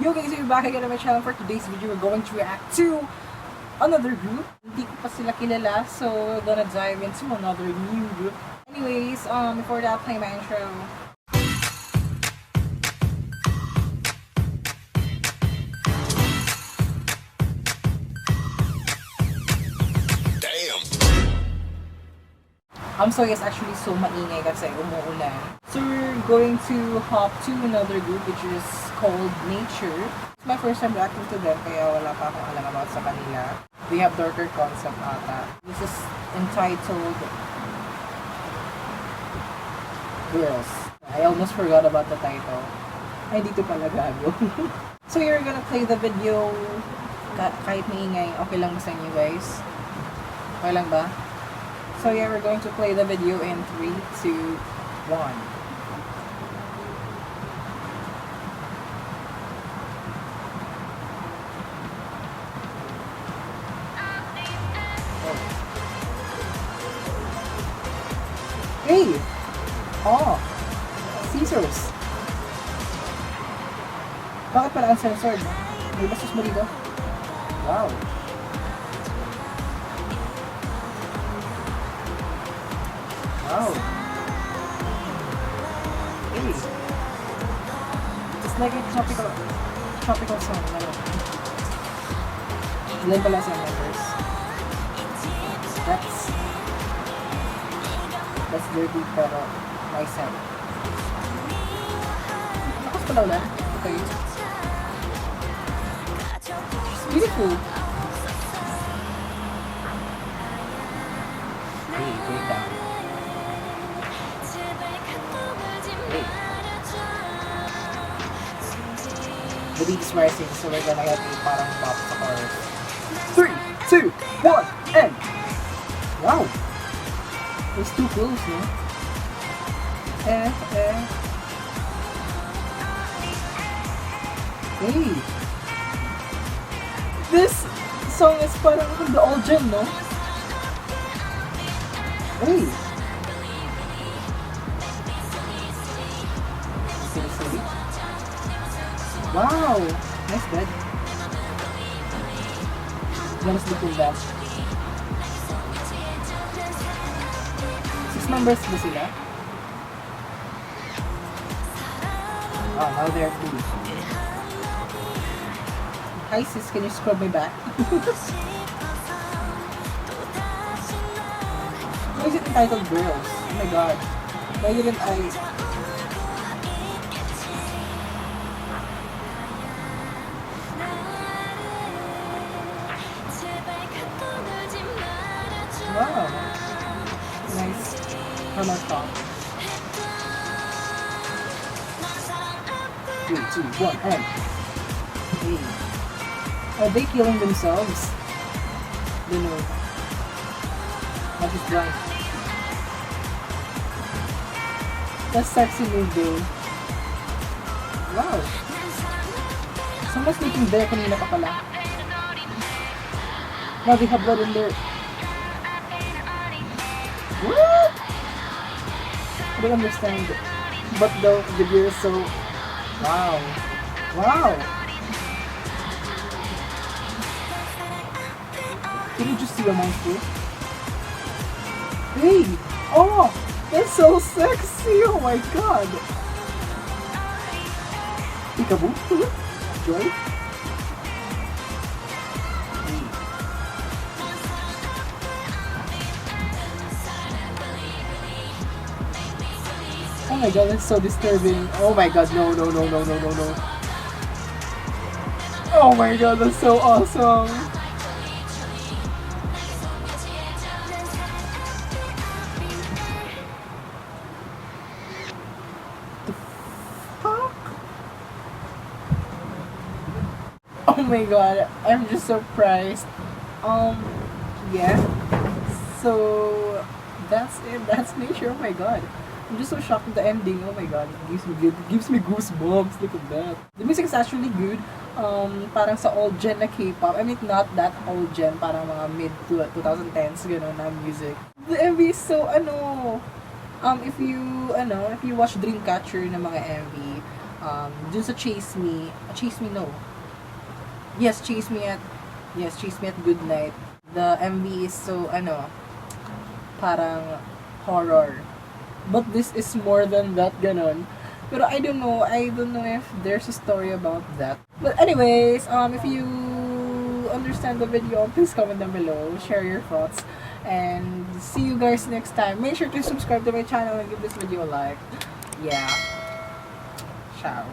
Yo guys, we're back again on my channel. For today's video, we're going to react to another group. Hindi ko pa sila kilala, so we're gonna dive into another new group. Anyways, before that, play my intro. So yes, actually so maingay kasi umuulan. So we're going to hop to another group which is called Nature. It's my first time reacting to them kaya wala pa akong alam about sa kanila. They have darker concept ata. This is entitled Girls. I almost forgot about the title. Ay, dito pala gago. So you're gonna play the video kahit maingay. Okay lang ba sa inyo guys? Okay lang ba? So yeah, we're going to play the video in 3, 2, 1. Hey! Oh! Scissors! Bakit pala uncensored? May basos mo dito? Wow! Wow! Hey! It's like a tropical song, ano? Ilan pala sa members? That's dirty pero nice sound. Lakas pala ulan? Okay. It's beautiful! Hey, wait down. The beat is rising, so we're gonna get a parang pop sa chorus. 3, 2, 1, and... Wow! It's too close, no? Hey! This song is parang from the old gen, no? Hey! Wow! Nice bed. Let's look at that. 6 members ba sila? Oh, now they're 2. Hi sis, can you scrub my back? Why is it entitled Girls? Oh my god. Why didn't I... Wow! Nice hammer top. 3, 2, 1, and... Hey. Are they killing themselves? Don't know. Not just blind. That's sexy move though. Wow! Someone's sleeping there kanina pa pala. Now they have blood in there. What? I don't understand. But the video is so... Wow. Wow! Can you just see a monster? Hey! Oh! That's so sexy! Oh my god! Peekaboo? Joy? Oh my god, that's so disturbing. Oh my god, no. Oh my god, that's so awesome. The fuck? Oh my god, I'm just surprised. Yeah. So that's it. That's Nature. Oh my god. I'm just so shocked with the ending. Oh my god, it gives me goosebumps. Look at that. The music is actually good. Parang sa old gen na K-pop. I mean, not that old gen. Parang mga mid 2010s gano'n na music. The MV is so if you watch Dreamcatcher na mga MV, Dun sa Chase Me, no. Yes, Chase Me at Good Night. The MV is so, parang horror. But this is more than that, ganon. Pero I don't know if there's a story about that. But anyways, if you understand the video, please comment down below, share your thoughts, and see you guys next time. Make sure to subscribe to my channel and give this video a like. Yeah. Ciao.